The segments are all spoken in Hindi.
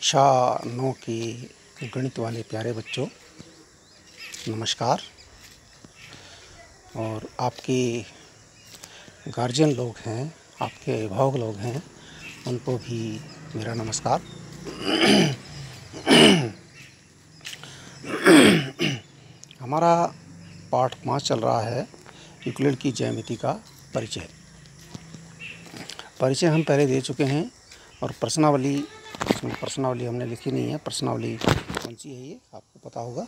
कक्षा 9 की गणित वाले प्यारे बच्चों, नमस्कार। और आपके गार्जियन लोग हैं, आपके अभिभावक लोग हैं, उनको भी मेरा नमस्कार। हमारा पाठ 5 चल रहा है यूक्लिड की ज्यामिति का परिचय हम पहले दे चुके हैं। और प्रश्नावली हमने लिखी नहीं है। प्रश्नावली कौन सी है ये आपको पता होगा।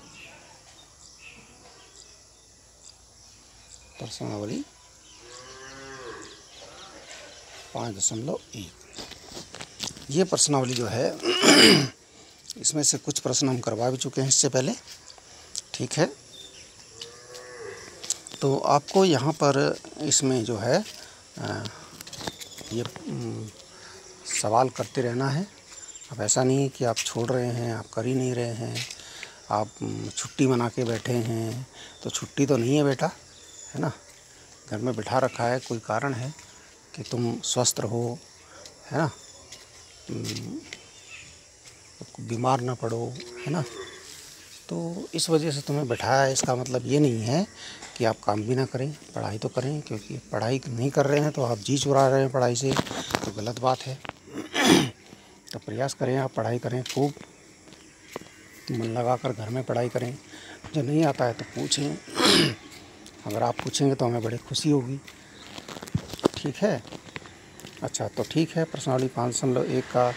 प्रश्नावली 5.1 ये प्रश्नावली जो है इसमें से कुछ प्रश्न हम करवा भी चुके हैं इससे पहले, ठीक है। तो आपको यहाँ पर इसमें जो है ये सवाल करते रहना है। अब ऐसा नहीं है कि आप छोड़ रहे हैं, आप कर ही नहीं रहे हैं, आप छुट्टी मना के बैठे हैं। तो छुट्टी तो नहीं है बेटा, है ना। घर में बिठा रखा है, कोई कारण है कि तुम स्वस्थ रहो, है ना, बीमार ना पड़ो, है ना। तो इस वजह से तुम्हें बैठाया है। इसका मतलब ये नहीं है कि आप काम भी ना करें, पढ़ाई तो करें। क्योंकि पढ़ाई नहीं कर रहे हैं तो आप जी चुरा रहे हैं पढ़ाई से, तो गलत बात है। तो प्रयास करें, आप पढ़ाई करें, खूब मन लगाकर घर में पढ़ाई करें। जो नहीं आता है तो पूछें। अगर आप पूछेंगे तो हमें बड़ी खुशी होगी, ठीक है। अच्छा, तो ठीक है। प्रश्नावली 5.1 का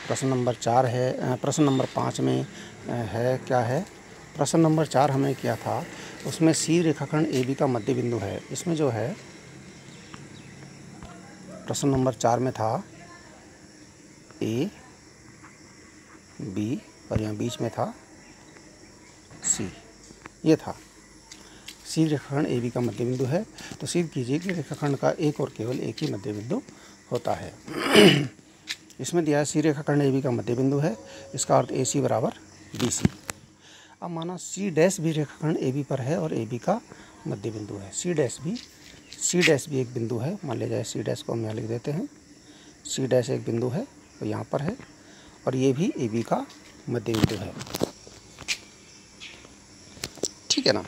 प्रश्न नंबर 4 है। प्रश्न नंबर 5 में है, क्या है। प्रश्न नंबर 4 हमें क्या था, उसमें सी रेखाखंड ए बी का मध्य बिंदु है। इसमें जो है प्रश्न नंबर 4 में था ए बी और यहाँ बीच में था सी। ये था सी रेखाखंड ए बी का मध्य बिंदु है। तो सिद्ध कीजिए कि रेखाखंड का एक और केवल एक ही मध्य बिंदु होता है। इसमें दिया है सी रेखाखंड ए बी का मध्य बिंदु है। इसका अर्थ ए सी बराबर बी सी। अब माना सी डैश भी रेखाखंड ए बी पर है और ए बी का मध्य बिंदु है। सी डैश भी एक बिंदु है। मान लिया जाए सी डैश को हम यहाँ लिख देते हैं। सी डैश एक बिंदु है, तो यहाँ पर है, और ये भी ए बी का मध्य बिंदु है, ठीक है ना।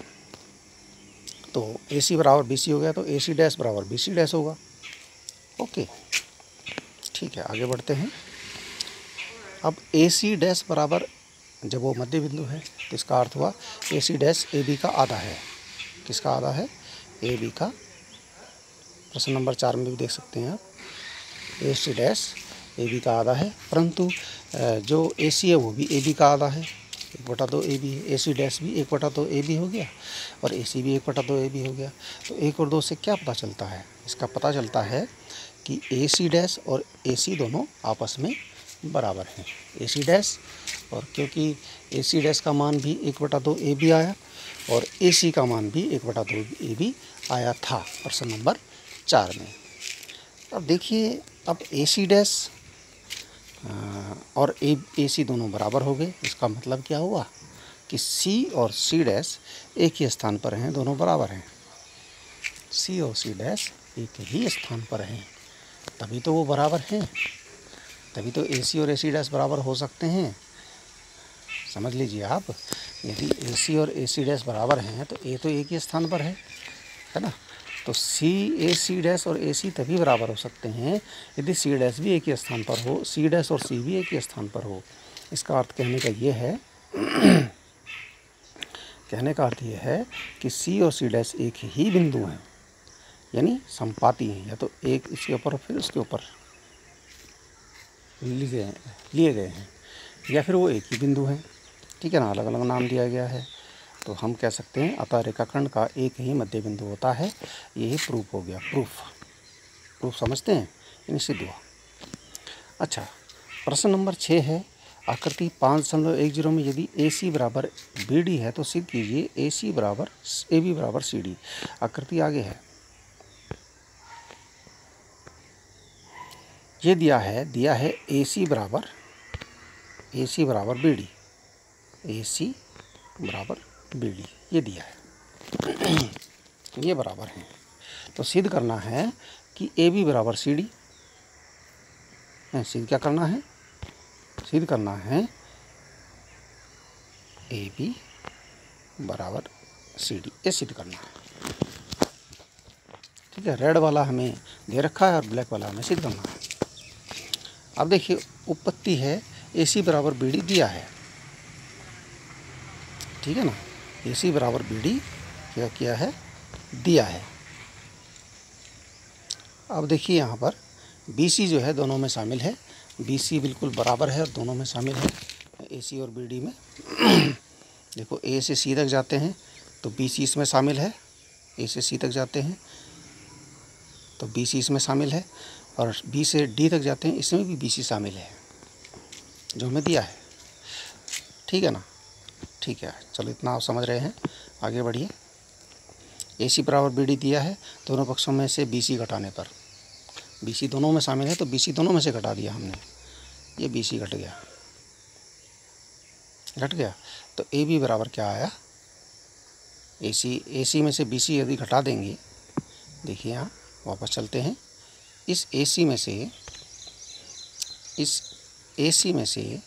तो ए सी बराबर बी सी हो गया, तो ए सी डैश बराबर बी सी डैश होगा। ओके, ठीक है, आगे बढ़ते हैं। अब ए सी डैश बराबर, जब वो मध्य बिंदु है तो इसका अर्थ हुआ ए सी डैश ए बी का आधा है। किसका आधा है? ए बी का। प्रश्न नंबर 4 में भी देख सकते हैं आप, ए सी डैश ए बी का आधा है। परंतु जो ए सी है वो भी ए बी का आधा है, 1/2 ए बी है। ए सी डैश भी 1/2 ए बी हो गया और ए सी भी 1/2 ए बी हो गया। तो 1 और 2 से क्या पता चलता है? इसका पता चलता है कि ए सी डैश और ए सी दोनों आपस में बराबर हैं। ए सी डैश, और क्योंकि ए सी डैश का मान भी 1/2 ए बी आया और ए सी का मान भी 1/2 ए बी आया था प्रश्न नंबर 4 में। अब देखिए, अब ए सी डैश और ए सी दोनों बराबर हो गए। इसका मतलब क्या हुआ कि सी और सी डैश एक ही स्थान पर हैं, दोनों बराबर हैं। सी और सी डैश एक ही स्थान पर हैं, तभी तो वो बराबर हैं, तभी तो ए सी और ए सी डैश बराबर हो सकते हैं। समझ लीजिए आप, यदि ए सी और ए सी डैश बराबर हैं तो ए तो एक ही स्थान पर है ना। तो सी ए सी डैश और ए सी तभी बराबर हो सकते हैं यदि सी डैश भी एक ही स्थान पर हो, सी डैश और सी भी एक ही स्थान पर हो। इसका अर्थ कहने का ये है कि सी और सी डैश एक ही बिंदु हैं, यानी संपाती हैं। या तो एक इसके ऊपर फिर उसके ऊपर लिए गए हैं, या फिर वो एक ही बिंदु हैं, ठीक है ना। अलग अलग नाम दिया गया है। तो हम कह सकते हैं अतः रेखाखंड का एक ही मध्य बिंदु होता है। यही प्रूफ हो गया। प्रूफ समझते हैं, यानी सिद्ध हुआ। अच्छा, प्रश्न नंबर 6 है, आकृति 5.10 में यदि ए सी बराबर बी डी है तो सिद्ध कीजिए ए सी बराबर ए बी बराबर सी डी। आकृति आगे है, ये दिया है ए सी बराबर बी डी। ए सी बराबर बी डी ये दिया है, ये बराबर है। तो सिद्ध करना है कि ए बी बराबर सी डी। सिद्ध क्या करना है? सिद्ध करना है AB बराबर CD, ये सिद्ध करना है। ठीक है, रेड वाला हमें दे रखा है और ब्लैक वाला हमें सिद्ध करना है। अब देखिए उत्पत्ति है AC बराबर BD दिया है, ठीक है ना, AC बराबर BD क्या किया है, दिया है। अब देखिए यहाँ पर BC जो है दोनों में शामिल है, BC बिल्कुल बराबर है और दोनों में शामिल है AC और BD में। देखो A से C तक जाते हैं तो BC इसमें शामिल है, A से C तक जाते हैं तो BC इसमें शामिल है, और B से D तक जाते हैं इसमें भी BC शामिल है, जो हमें दिया है। ठीक है ना, ठीक है, चलो इतना आप समझ रहे हैं, आगे बढ़िए। AC बराबर BD दिया है, दोनों पक्षों में से BC घटाने पर, BC दोनों में शामिल है तो BC दोनों में से घटा दिया हमने, ये BC घट गया, तो AB बराबर क्या आया, AC में से BC यदि घटा देंगे, देखिए यहाँ वापस चलते हैं, इस AC में से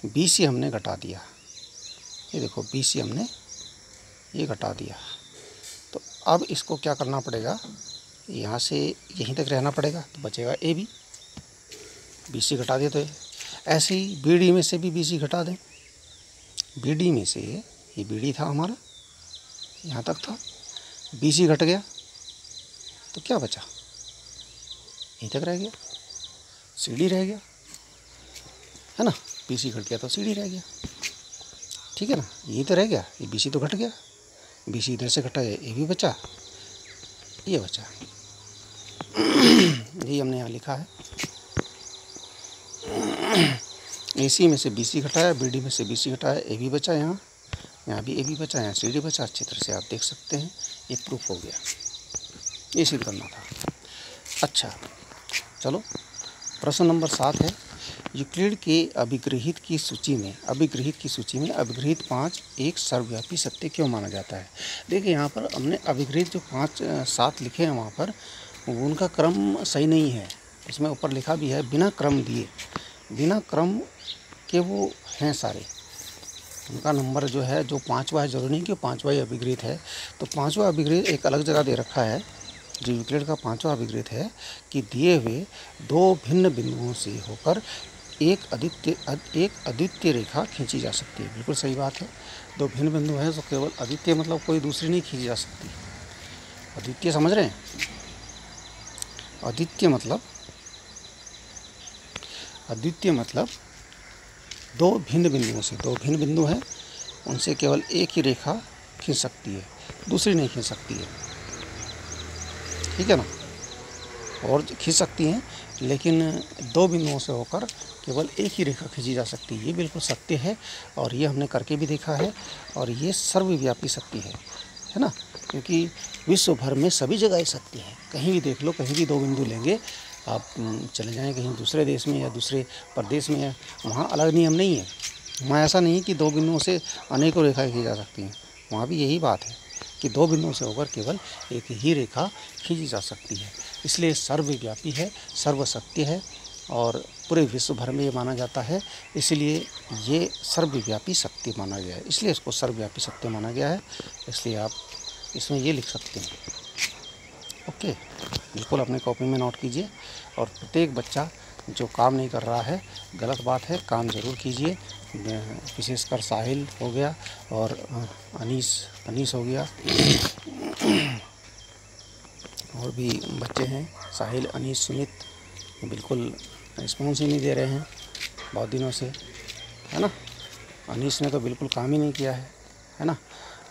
BC हमने घटा दिया, ये देखो BC हमने ये घटा दिया, तो अब इसको क्या करना पड़ेगा, यहाँ से यहीं तक रहना पड़ेगा, तो बचेगा AB, BC घटा दिया। तो ऐसे ही BD में से भी BC घटा दें, BD में से ये BD था हमारा, यहाँ तक था, BC घट गया तो क्या बचा, यहीं तक रह गया, CD रह गया, है ना, BC घट गया तो CD रह गया। ठीक है ना, यही तो रह गया, ये BC तो घट गया, BC इधर से घटा, ये भी बचा, ये बचा, यही हमने यहाँ लिखा है। AC में से BC घटाया, BD में से BC घटाया, AB बचा, यहाँ भी AB बचा, यहाँ CD बचा, अच्छी तरह से आप देख सकते हैं, ये प्रूफ हो गया, ये सिद्ध करना था। अच्छा चलो, प्रश्न नंबर 7 है, यूक्लिड के अभिगृहित की सूची में अभिगृहित 5 एक सर्वव्यापी सत्य क्यों माना जाता है। देखिए यहाँ पर हमने अभिगृहित जो 5-7 लिखे हैं वहाँ पर उनका क्रम सही नहीं है, इसमें ऊपर लिखा भी है बिना क्रम दिए, बिना क्रम के वो हैं सारे, उनका नंबर जो है, जो 5वां है, जरूरी नहीं कि 5वां ही अभिगृहित है, तो 5वां अभिगृहित एक अलग जगह दे रखा है, जो यूक्लिड का 5वां अभिगृहित है कि दिए हुए 2 भिन्न बिंदुओं से होकर एक अद्वितीय रेखा खींची जा सकती है। बिल्कुल सही बात है, 2 भिन्न बिंदु हैं तो केवल अद्वितीय मतलब कोई दूसरी नहीं खींची जा सकती। अद्वितीय समझ रहे हैं, अद्वितीय मतलब 2 भिन्न बिंदुओं से, 2 भिन्न बिंदु हैं उनसे केवल एक ही रेखा खींच सकती है, दूसरी नहीं खींच सकती है। ठीक है ना, और खींच सकती हैं लेकिन 2 बिंदुओं से होकर केवल एक ही रेखा खींची जा सकती है। ये बिल्कुल सत्य है और ये हमने करके भी देखा है, और ये सर्वव्यापी सत्य है ना, क्योंकि विश्व भर में सभी जगह ये सत्य है। कहीं भी देख लो, कहीं भी 2 बिंदु लेंगे, आप चले जाएँ कहीं दूसरे देश में या दूसरे प्रदेश में, वहाँ अलग नियम नहीं है, वहाँ ऐसा नहीं कि 2 बिंदुओं से अनेकों रेखाएँ खींची जा सकती हैं, वहाँ भी यही बात है कि 2 बिंदुओं से होकर केवल एक ही रेखा खींची जा सकती है। इसलिए सर्वव्यापी है, सर्वसत्य है और पूरे विश्व भर में ये माना जाता है, इसलिए ये सर्वव्यापी सत्य माना गया है, इसलिए इसको सर्वव्यापी सत्य माना गया है। इसलिए आप इसमें ये लिख सकते हैं। ओके, बिल्कुल अपने कॉपी में नोट कीजिए, और प्रत्येक बच्चा जो काम नहीं कर रहा है, गलत बात है, काम ज़रूर कीजिए। विशेषकर साहिल हो गया और अनीस हो गया, और भी बच्चे हैं, साहिल, अनीस, सुमित, बिल्कुल रिस्पॉन्स ही नहीं दे रहे हैं बहुत दिनों से, है ना। अनीस ने तो बिल्कुल काम ही नहीं किया है ना,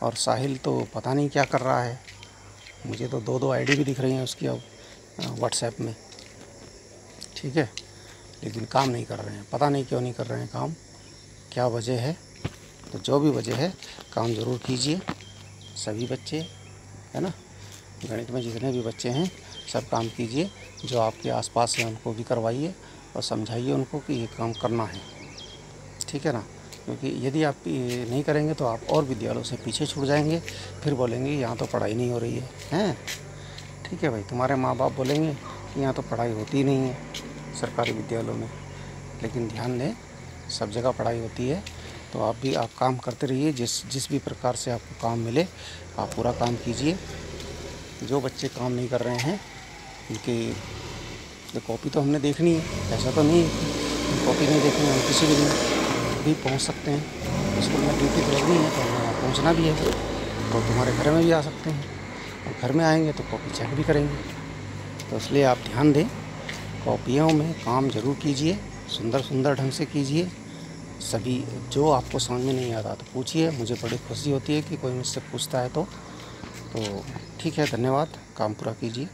और साहिल तो पता नहीं क्या कर रहा है, मुझे तो 2 आईडी भी दिख रही हैं उसकी अब व्हाट्सएप में। ठीक है, लेकिन काम नहीं कर रहे हैं, पता नहीं क्यों नहीं कर रहे हैं काम, क्या वजह है। तो जो भी वजह है, काम ज़रूर कीजिए सभी बच्चे, है ना, गणित में जितने भी बच्चे हैं सब काम कीजिए, जो आपके आसपास हैं उनको भी करवाइए और समझाइए उनको कि ये काम करना है। ठीक है ना, क्योंकि यदि आप ये नहीं करेंगे तो आप और विद्यालयों से पीछे छूट जाएंगे, फिर बोलेंगे यहाँ तो पढ़ाई नहीं हो रही है, हैं। ठीक है भाई, तुम्हारे माँ बाप बोलेंगे कि यहाँ तो पढ़ाई होती नहीं है, सरकारी विद्यालयों में, लेकिन ध्यान दें सब जगह पढ़ाई होती है। तो आप काम करते रहिए, जिस भी प्रकार से आपको काम मिले आप पूरा काम कीजिए। जो बच्चे काम नहीं कर रहे हैं उनकी ये कॉपी तो हमने देखनी है, ऐसा तो नहीं है कॉपी नहीं देखनी है। हम किसी भी दिन भी पहुंच सकते हैं, स्कूल में ड्यूटी तो लगनी है तो हमें वहाँ पहुँचना भी है, तो तुम्हारे घर में भी आ सकते हैं। और घर में आएंगे तो कॉपी चेक भी करेंगे। तो इसलिए आप ध्यान दें, कॉपियों में काम ज़रूर कीजिए, सुंदर सुंदर ढंग से कीजिए। सभी जो आपको समझ में नहीं आता तो पूछिए, मुझे बड़ी खुशी होती है कि कोई मुझसे पूछता है तो ठीक है, धन्यवाद, काम पूरा कीजिए।